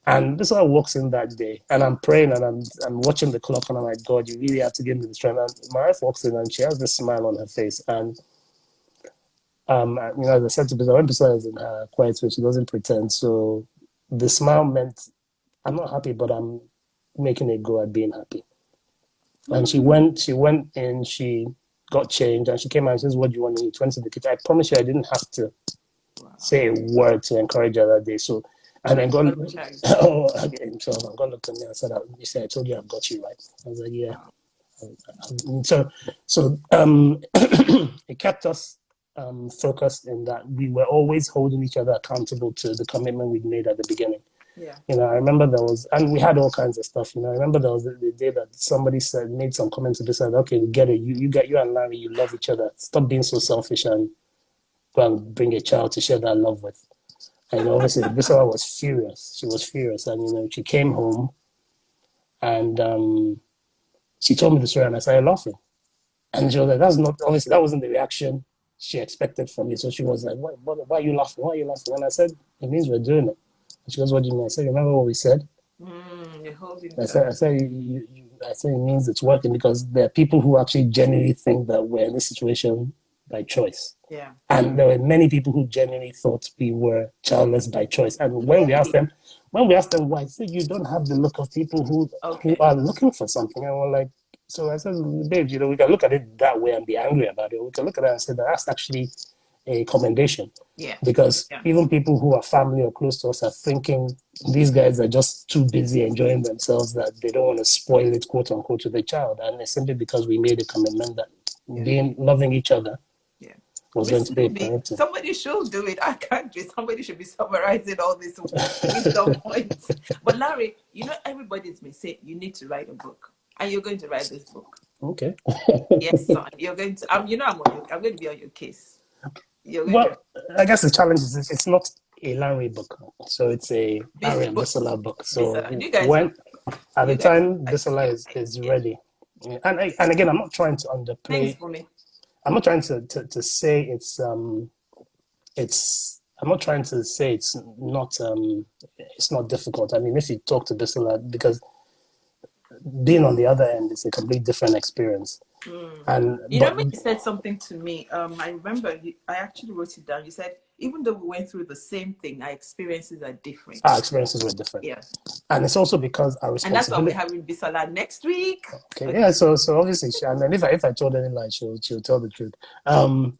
And this one walks in that day, and I'm praying, and I'm watching the clock, and I'm like, God, you really have to give me the strength. And my wife walks in, and she has this smile on her face, and as I said to Bisa, when Bisa is in her quiet way, she doesn't pretend. So the smile meant I'm not happy, but I'm making a go at being happy. And she went in, she got changed, and she came out and says, "What do you want to eat?" Went to the kitchen. I promise you, I didn't have to say a word to encourage her that day. So. And then God, so God looked at me and said, "You said I told you I've got you right." I was like, "Yeah." So it kept us focused in that we were always holding each other accountable to the commitment we'd made at the beginning. Yeah. I remember there was, and we had all kinds of stuff. I remember there was the day that somebody made some comments to this, said, "Okay, we get it. You and Lanre, you love each other. Stop being so selfish and go and bring a child to share that love with." And obviously, Bissell was furious. She was furious. And, she came home and she told me the story and I started laughing. And she was like, that wasn't the reaction she expected from me. So she was like, why are you laughing? Why are you laughing? And I said, it means we're doing it. And she goes, what do you mean? I said, remember what we said? You're holding I said, it means it's working because there are people who actually genuinely think that we're in this situation by choice. Yeah. And there were many people who genuinely thought we were childless by choice. And when we asked them why, I said, you don't have the look of people who are looking for something. And we're like, so I said, babe, we can look at it that way and be angry about it. We can look at it and say that's actually a commendation. Yeah. Because even people who are family or close to us are thinking these guys are just too busy enjoying themselves that they don't want to spoil it, quote unquote, to the child. And it's simply because we made a commitment that loving each other was going to be a priority. Somebody should do it. I can't do it. Somebody should be summarizing all these wisdom points. But Lanre, everybody's been saying you need to write a book. And you're going to write this book. Okay. Yes, son. You're going to I'm going to be on your case. I guess the challenge is it's not a Lanre book. So it's a Lanre and Bissell book. So at the time Bissell is ready. And again, I'm not trying to underplay. Thanks for me. I'm not trying to say it's I'm not trying to say it's not difficult. I mean, if you talk to Bissell, because being on the other end is a completely different experience. And when you said something to me, I remember I actually wrote it down. You said even though we went through the same thing, our experiences are different. Our experiences were different. Yeah. And it's also because our And that's why we're responsibility. having Bisola next week. Okay. Yeah. So obviously, and then if I told any lie, she'll tell the truth. And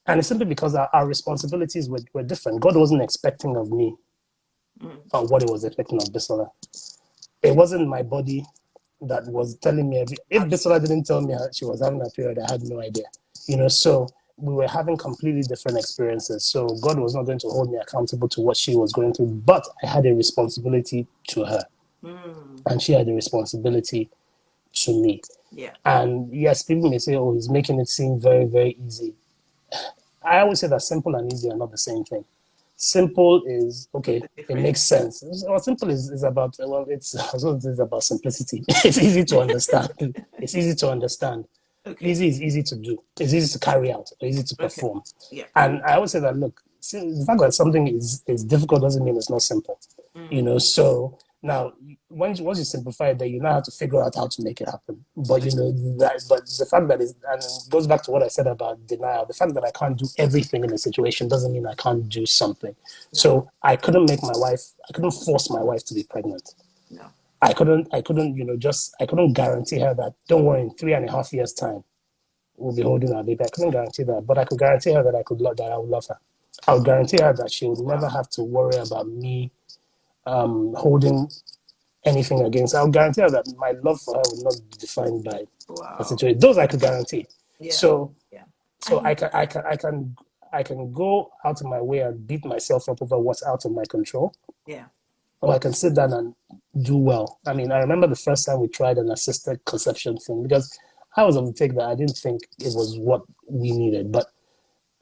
it's simply because our responsibilities were different. God wasn't expecting of me what He was expecting of Bisola. It wasn't my body that was telling me. If Bisola didn't tell me she was having a period, I had no idea. So we were having completely different experiences. So God was not going to hold me accountable to what she was going through, but I had a responsibility to her, and she had a responsibility to me. Yeah. And yes, people may say, "Oh, he's making it seem very, very easy." I always say that simple and easy are not the same thing. Simple is okay; it makes sense. Well, simple is about it's about simplicity. It's easy to understand. It's easy to understand. Okay. Easy is easy to do. It's easy to carry out. Or easy to perform. Yeah. And I always say that look, the fact that something is difficult doesn't mean it's not simple. So now once you simplify it, then you now have to figure out how to make it happen. But but the fact that and it goes back to what I said about denial. The fact that I can't do everything in a situation doesn't mean I can't do something. No. So I couldn't force my wife to be pregnant. No. I couldn't, I couldn't guarantee her that, don't worry, in 3.5 years' time, we'll be holding our baby. I couldn't guarantee that, but I could guarantee her that I would love her. I would guarantee her that she would never have to worry about me holding anything against her. I would guarantee her that my love for her would not be defined by the situation. Those I could guarantee. Yeah. So I can go out of my way and beat myself up over what's out of my control. Yeah. Or I can sit down and do well. I mean, I remember the first time we tried an assisted conception thing, because I was on the take that I didn't think it was what we needed. But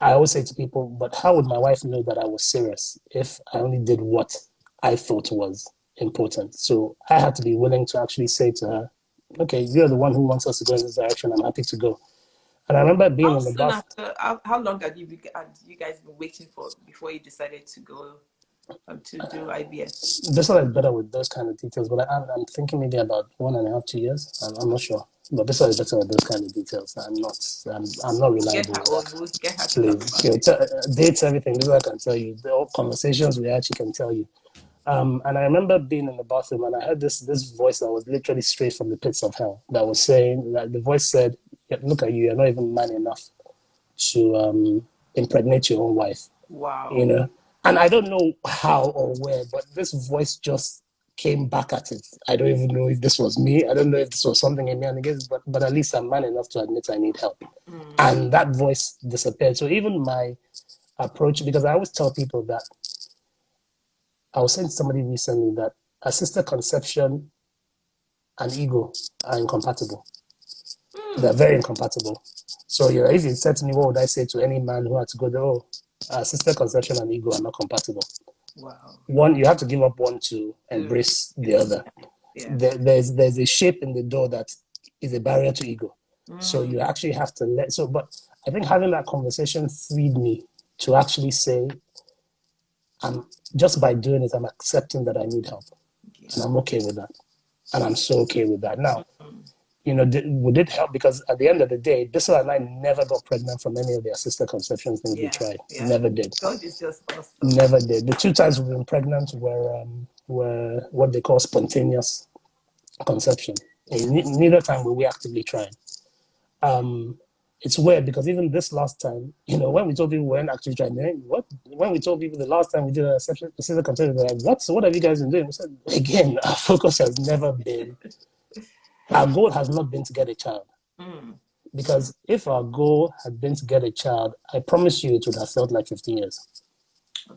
I always say to people, but how would my wife know that I was serious if I only did what I thought was important? So I had to be willing to actually say to her, okay, you're the one who wants us to go in this direction. I'm happy to go. And I remember being in the bath. How long had you guys been waiting for before you decided to go to do IVF? This one is better with those kind of details, but I'm thinking maybe about 1.5, 2 years. I'm not sure, but this one is better with those kind of details. I'm not reliable. Get her Please, dates, everything. This is what I can tell you. The all conversations we actually can tell you. And I remember being in the bathroom, and I heard this voice that was literally straight from the pits of hell. That was saying that the voice said, "Look at you. You're not even man enough to impregnate your own wife." Wow. And I don't know how or where, but this voice just came back at it. I don't even know if this was me. I don't know if this was something in me, and again, but at least I'm man enough to admit I need help. And that voice disappeared. So even my approach, because I always tell people that, I was saying to somebody recently that assisted conception and ego are incompatible. They're very incompatible. So if you said to me, what would I say to any man who had to go there? Oh, assisted conception and ego are not compatible. Wow. One, you have to give up one to embrace the other. Yeah. There's a shape in the door that is a barrier to ego. So you actually have to but I think having that conversation freed me to actually say, just by doing it, I'm accepting that I need help. And I'm okay with that. And I'm so okay with that. Now, would it help? Because at the end of the day, Bissell and I never got pregnant from any of the assisted conception things we tried. Never did. God is just awesome. Never did. The 2 times we've been pregnant were what they call spontaneous conception. Neither time were we actively trying. It's weird because even this last time, when we told people we weren't actually trying, when we told people the last time we did an assisted conception, they're like, what have you guys been doing? We said, again, our focus has never been, our goal has not been to get a child. Because if our goal had been to get a child, I promise you it would have felt like 15 years.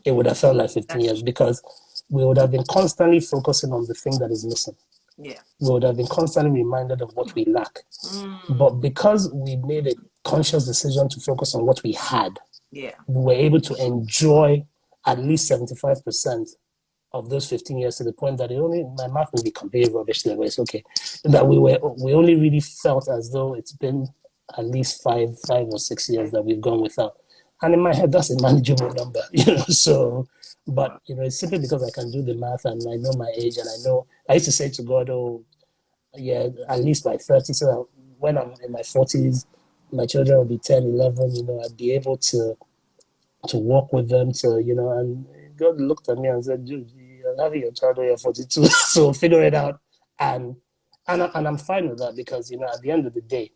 It would have felt like 15 years because we would have been constantly focusing on the thing that is missing. Yeah. We would have been constantly reminded of what we lack. But because we made a conscious decision to focus on what we had, we were able to enjoy at least 75% of those 15 years to the point that my mouth will be completely rubbish there, but it's okay. That we only really felt as though it's been at least 5 or 6 years that we've gone without. And in my head, that's a manageable number, so, but, it's simply because I can do the math and I know my age and I used to say to God, at least by 30, so that when I'm in my 40s, my children will be 10, 11, I'd be able to to walk with them, to, you know, and God looked at me and said, dude, you're having your child when you're 42, so figure it out. And I'm fine with that because, you know, at the end of the day,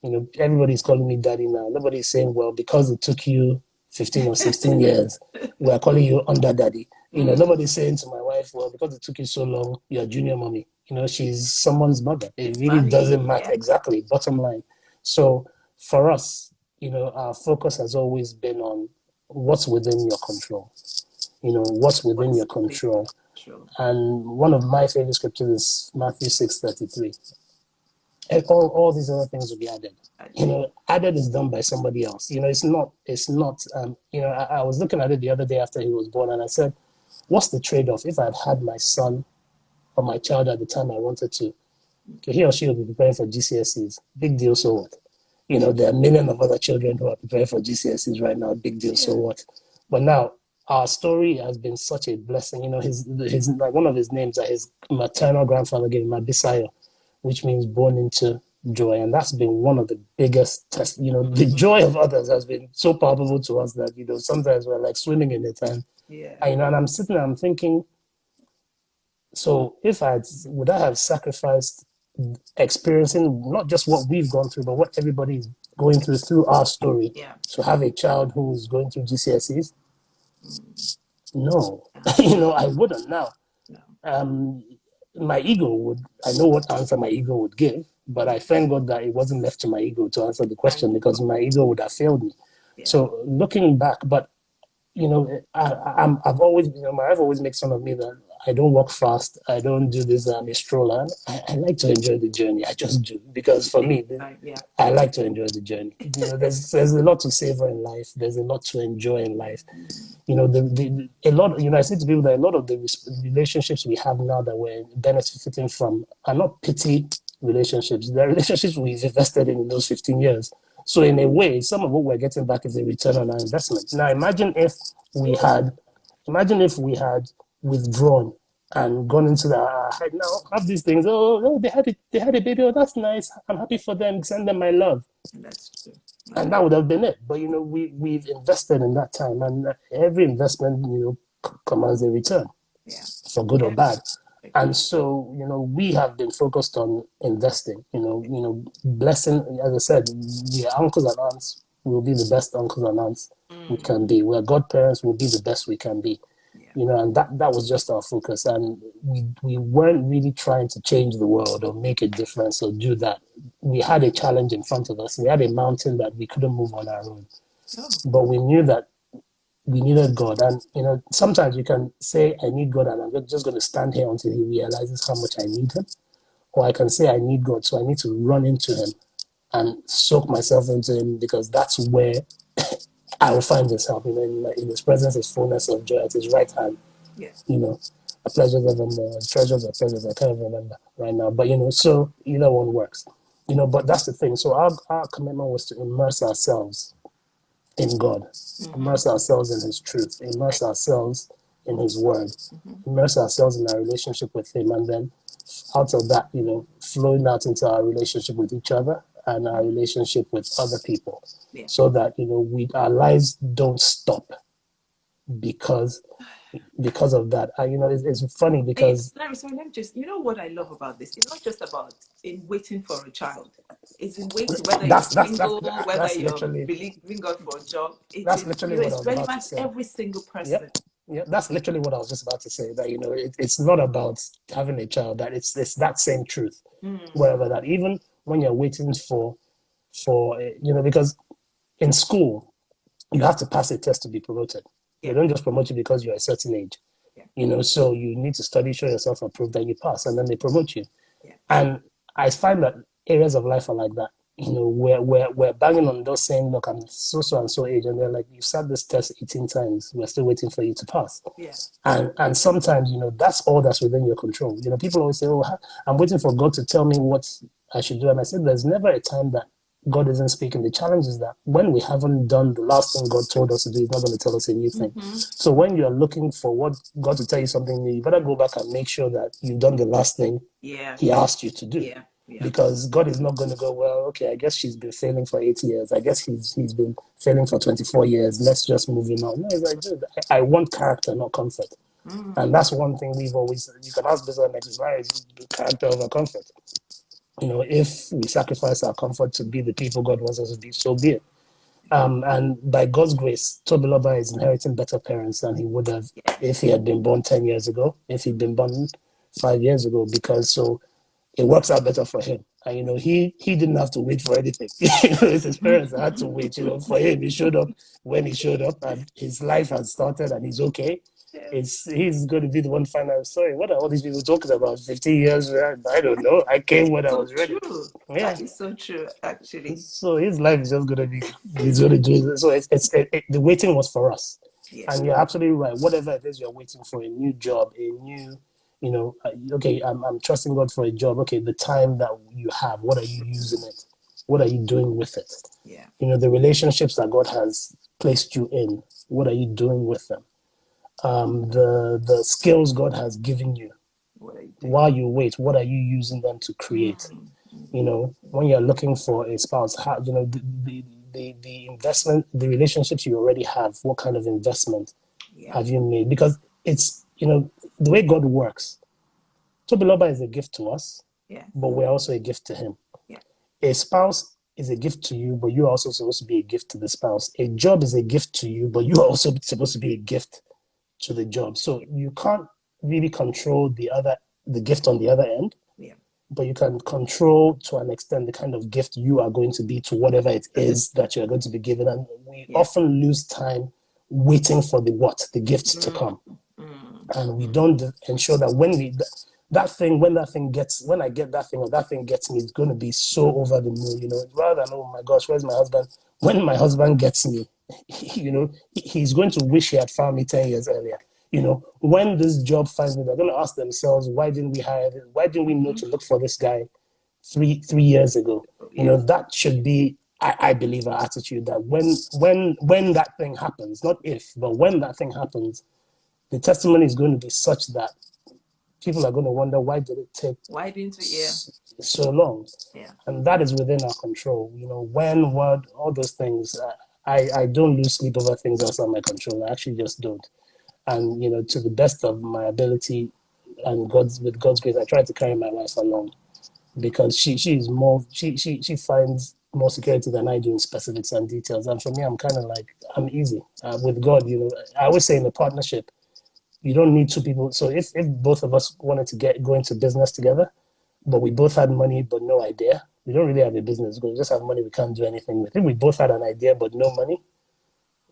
you know, everybody's calling me daddy now. Nobody's saying, well, because it took you 15 or 16 years, we're calling you under daddy. You know, nobody's saying to my wife, well, because it took you so long, you're junior mommy. You know, she's someone's mother. It really doesn't matter. Exactly. Bottom line. So for us, you know, our focus has always been on what's within your control. You know, what's within your control. And one of my favorite scriptures is Matthew 6:33. And all these other things will be added. You know, added is done by somebody else. You know, it's not, you know, I was looking at it the other day after he was born and I said, what's the trade-off? If I'd had my son or my child at the time I wanted to, okay, he or she will be preparing for GCSEs. Big deal, so what? You know, there are millions of other children who are preparing for GCSEs right now. Big deal, so what? But now, our story has been such a blessing. You know, his like one of his names that his maternal grandfather gave him, Abisayo, which means born into joy. And that's been one of the biggest tests. You know, the joy of others has been so palpable to us that, you know, sometimes we're like swimming in it. And you know, and I'm sitting there, I'm thinking, so if would I have sacrificed experiencing not just what we've gone through, but what everybody is going through our story to have a child who's going through GCSEs? No, you know, I wouldn't now. My ego would, I know what answer my ego would give, but I thank God that it wasn't left to my ego to answer the question because my ego would have failed me. So looking back, but you know, I've always, you know, my wife always makes fun of me that I don't walk fast. I don't do this. I'm a stroller. I like to enjoy the journey. I just do because for me, I like to enjoy the journey. You know, there's a lot to savor in life. There's a lot to enjoy in life. You know, a lot. You know, I say to people that a lot of the relationships we have now that we're benefiting from are not pity relationships. They're relationships we've invested in those 15 years. So in a way, some of what we're getting back is a return on our investment. Now, imagine if we had withdrawn and gone into the now have these things. Oh, they had a baby. Oh, that's nice. I'm happy for them. Send them my love. That's true. And that would have been it. But you know, we've invested in that time, and every investment, you know, commands a return, for good or bad. And so, you know, we have been focused on investing, you know, blessing, as I said, the uncles and aunts will be the best uncles and aunts we can be. We're godparents, will be the best we can be. You know, and that was just our focus. And we weren't really trying to change the world or make a difference or do that. We had a challenge in front of us. We had a mountain that we couldn't move on our own. But we knew that we needed God. And, you know, sometimes you can say, I need God, and I'm just going to stand here until he realizes how much I need him. Or I can say, I need God, so I need to run into him and soak myself into him because that's where I will find his help. You know, in his presence is fullness of joy at his right hand. You know, a pleasure evermore, treasures of pleasures. I can't remember right now. But, you know, so either one works. You know, but that's the thing. So our commitment was to immerse ourselves in God, immerse ourselves in his truth, immerse ourselves in his word, immerse ourselves in our relationship with him, and then out of that, you know, flowing out into our relationship with each other and our relationship with other people, so that, you know, our lives don't stop because of that. You know, it's funny because Larry, sorry, let me just, you know what I love about this? It's not just about in waiting for a child. It's in waiting, whether you're single, whether you're believing God for a job. That's literally what I was about to say. Every single person. Yeah, that's literally what I was just about to say. That, you know, it's not about having a child. That it's that same truth. Wherever that, even when you're waiting for you know, because in school you have to pass a test to be promoted. They don't just promote you because you're a certain age. You know, so you need to study, show yourself approved, that you pass, and then they promote you. And I find that areas of life are like that. You know, we're banging on those saying, look, I'm so and so age, and they're like, you sat this test 18 times, we're still waiting for you to pass. And sometimes, you know, that's all that's within your control. You know, people always say, oh, I'm waiting for God to tell me what I should do. And I said, there's never a time that God isn't speaking. The challenge is that when we haven't done the last thing God told us to do, he's not going to tell us a new thing. So when you're looking for what God to tell you something new, you better go back and make sure that you've done the last thing he asked you to do. Yeah. because God is not going to go, well, okay, I guess she's been failing for 8 years. I guess he's been failing for 24 years. Let's just move him on. No, it's like, dude, I want character, not comfort. And that's one thing we've always, you can ask business next, why is character over comfort? You know, if we sacrifice our comfort to be the people God wants us to be, so be it. And by God's grace, Tobiloba is inheriting better parents than he would have Yeah. if he had been born 10 years ago, if he'd been born 5 years ago, because so it works out better for him. And, you know, he didn't have to wait for anything. It's his parents that had to wait, you know, for him. He showed up when he showed up, and his life has started, and he's okay. Yeah. He's going to be the one to find out. Sorry, what are all these people talking about? 15 years? I don't know. I came when I So was ready. true. Yeah. That is so true, actually. So his life is just gonna be, he's gonna do it. So the waiting was for us, Yeah. and you're absolutely right. Whatever it is you're waiting for, a new job, a new, you know, okay, I'm trusting God for a job. Okay, the time that you have, what are you using it? What are you doing with it? Yeah. You know, the relationships that God has placed you in, what are you doing with them? The skills God has given you, What are you doing? while you wait, what are you using them to create? You know, when you're looking for a spouse, how, you know, the investment, the relationships you already have, what kind of investment Yeah. have you made? Because it's, you know, the way God works, Tobiloba is a gift to us, Yeah. but we're also a gift to him. Yeah. A spouse is a gift to you, but you're also supposed to be a gift to the spouse. A job is a gift to you, but you're also supposed to be a gift to the job. So you can't really control the gift on the other end, Yeah. but you can control to an extent the kind of gift you are going to be to whatever it is that you are going to be given. And we Yeah. often lose time waiting for the gifts to come. And we don't ensure that when I get that thing, or that thing gets me, it's going to be so over the moon, you know, rather than, oh my gosh, where's my husband? When my husband gets me, you know, he's going to wish he had found me 10 years earlier. You know, when this job finds me, they're going to ask themselves, why didn't we hire him? Why didn't we know to look for this guy three years ago? You Yeah. know, that should be, I believe, our attitude, that when that thing happens, not if, but when that thing happens, the testimony is going to be such that people are going to wonder, why did it take Why didn't we? Yeah. so long? Yeah. And that is within our control. You know, when, what, all those things. I don't lose sleep over things outside my control. I actually just don't. And, you know, to the best of my ability and with God's grace, I try to carry my wife along, because she's more, she finds more security than I do in specifics and details. And for me, I'm kind of like, I'm easy. With God, you know, I always say in a partnership, you don't need two people. So if both of us wanted to go into business together, but we both had money but no idea, we don't really have a business goal. We just have money we can't do anything with. If we both had an idea but no money,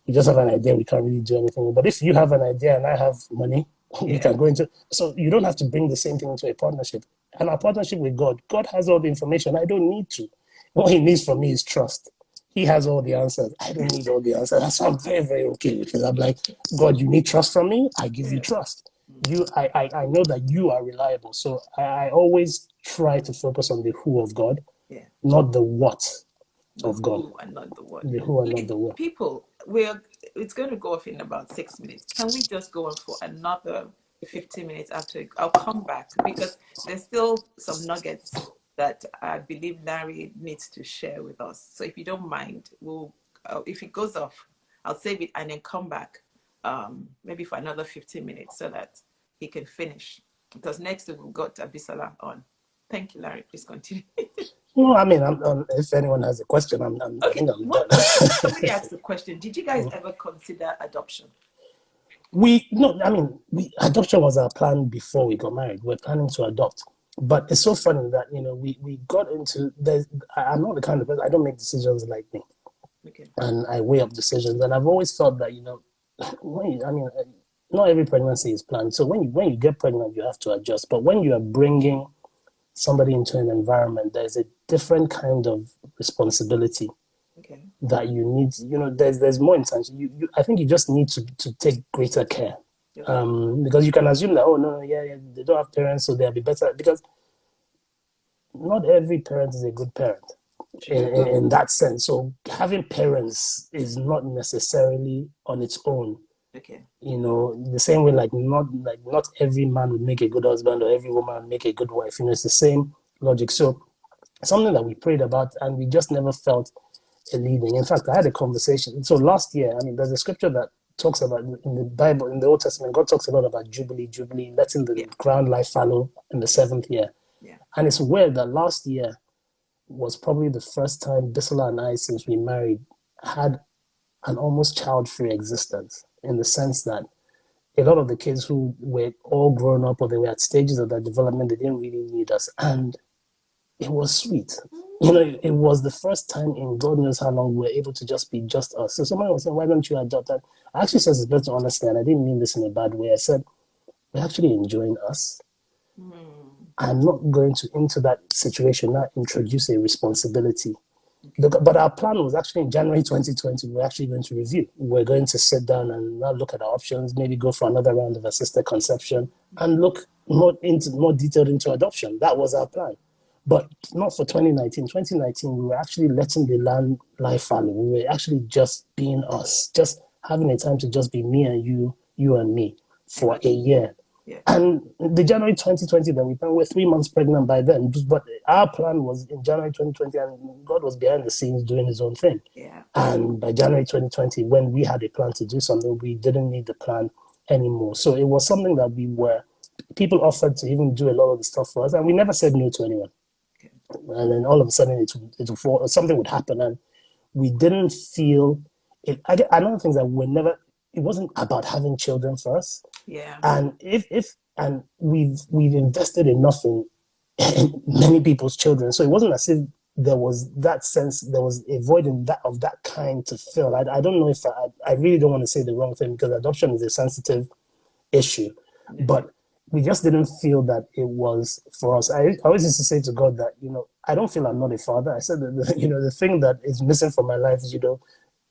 we just have an idea we can't really do anything with. But if you have an idea and I have money, we Yeah. can go into. So you don't have to bring the same thing into a partnership. And our partnership with God, God has all the information. I don't need to. What He needs from me is trust. He has all the answers. I don't need all the answers. That's why I'm very, very okay with it. I'm like, God, you need trust from me. I give you Yeah. trust. I know that you are reliable. So I always try to focus on the who of God, Yeah. not the what The of God. who and not the what. The who and not the what. People, it's going to go off in about 6 minutes. Can we just go on for another 15 minutes after? I'll come back because there's still some nuggets that I believe Larry needs to share with us. So if you don't mind, if it goes off, I'll save it and then come back, maybe for another 15 minutes so that he can finish. Because next we've got Abisala on. Thank you, Larry. Please continue. No, I mean, if anyone has a question, I Okay, think I'm one done. question. Somebody asked a question. Did you guys ever consider adoption? No, I mean, adoption was our plan before we got married. We're planning to adopt. But it's so funny that, you know, we got into, I'm not the kind of person, I don't make decisions lightly. Okay. And I weigh up decisions. And I've always thought that, you know, not every pregnancy is planned. So when you get pregnant, you have to adjust. But when you are bringing somebody into an environment, there's a different kind of responsibility Okay. that you need. You know, there's more intention. I think you just need to take greater care, Okay. because you can assume that, oh no, yeah, they don't have parents, so they'll be better. Because not every parent is a good parent True. in that sense. So having parents is not necessarily on its own. Okay. You know, the same way, not every man would make a good husband, or every woman would make a good wife. You know, it's the same logic. So something that we prayed about, and we just never felt a leading. In fact, I had a conversation. So last year, I mean, there's a scripture that talks about in the Bible, in the Old Testament, God talks a lot about Jubilee, letting the Yeah. ground lie fallow in the seventh year. Yeah. And it's weird that last year was probably the first time Bisola and I, since we married, had an almost child-free existence, in the sense that a lot of the kids who were all grown up or they were at stages of their development, they didn't really need us. And it was sweet. You know, it was the first time in God knows how long we were able to just be just us. So somebody was saying, why don't you adopt that? I actually said it's better honestly, and I didn't mean this in a bad way. I said, we're actually enjoying us. I'm not going to, into that situation, now introduce a responsibility. But our plan was actually in January 2020, we're actually going to review. We're going to sit down and now look at our options, maybe go for another round of assisted conception and look more detailed into adoption. That was our plan. But not for 2019. 2019, we were actually letting the land lie fallow. We were actually just being us, just having a time to just be me and you and me for a year. Yeah. And the January 2020 that we were 3 months pregnant by then. But our plan was in January 2020, and God was behind the scenes doing his own thing. Yeah. And by January 2020, when we had a plan to do something, we didn't need the plan anymore. So it was something that people offered to even do a lot of the stuff for us, and we never said no to anyone. Okay. And then all of a sudden, something would happen, and we didn't feel it. Another thing that it wasn't about having children for us. Yeah. And and we've invested enough in many people's children, so it wasn't as if there was that sense, there was a void of that kind to fill. I don't know if I really don't want to say the wrong thing, because adoption is a sensitive issue, but we just didn't feel that it was for us. I always used to say to God that, I don't feel I'm not a father. I said that, the thing that is missing from my life is,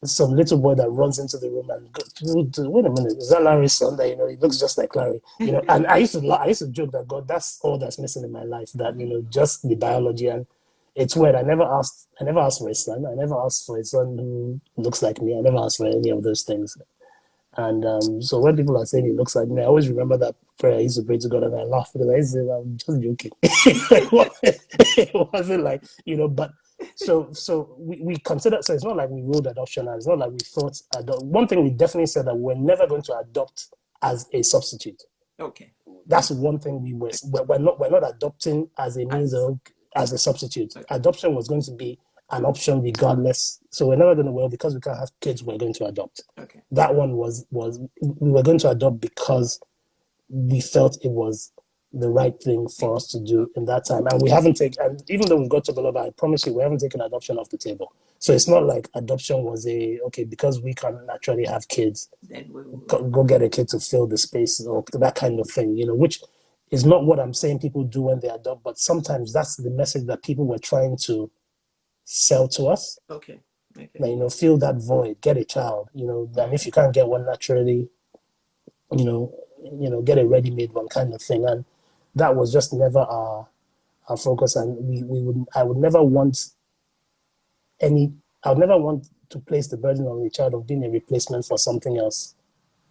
some little boy that runs into the room and goes, wait a minute, is that Larry's son? That, he looks just like Larry. And I used to joke that, God, that's all that's missing in my life. That, just the biology. And it's weird. I never asked for a son. I never asked for a son who looks like me. I never asked for any of those things. And so when people are saying he looks like me, I always remember that prayer I used to pray to God, and I laugh because I used to say, I'm just joking. It wasn't like, but so we considered, so it's not like we ruled adoption out. It's not like we thought, one thing we definitely said, that we're never going to adopt as a substitute. Okay. That's one thing we're not adopting as a means of, as a substitute. Okay. Adoption was going to be an option regardless. So we're never going to, because we can't have kids, we're going to adopt. Okay. That one was we were going to adopt because we felt it was the right thing for us to do in that time. And we haven't taken, and even though we've got to Baloba, I promise you, we haven't taken adoption off the table. So it's not like adoption was because we can naturally have kids, then go get a kid to fill the space, or that kind of thing, which is not what I'm saying people do when they adopt, but sometimes that's the message that people were trying to sell to us. Okay. Okay. Like, fill that void, get a child, and if you can't get one naturally, get a ready-made one, kind of thing. And that was just never our focus. And I would never want to place the burden on the child of being a replacement for something else.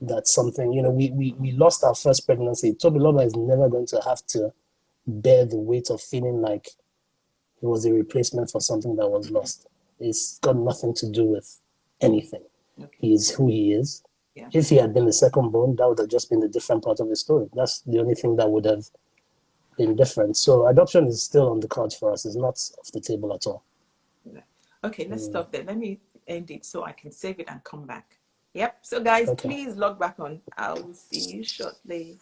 That's something, we lost our first pregnancy. Tobiloba is never going to have to bear the weight of feeling like he was a replacement for something that was lost. It's got nothing to do with anything. Okay. He is who he is. Yeah. If he had been the second born, that would have just been a different part of the story. That's the only thing that would have been different. So adoption is still on the cards for us. It's not off the table at all. Okay, let's stop there. Let me end it so I can save it and come back. Yep. So guys, please log back on. I will see you shortly.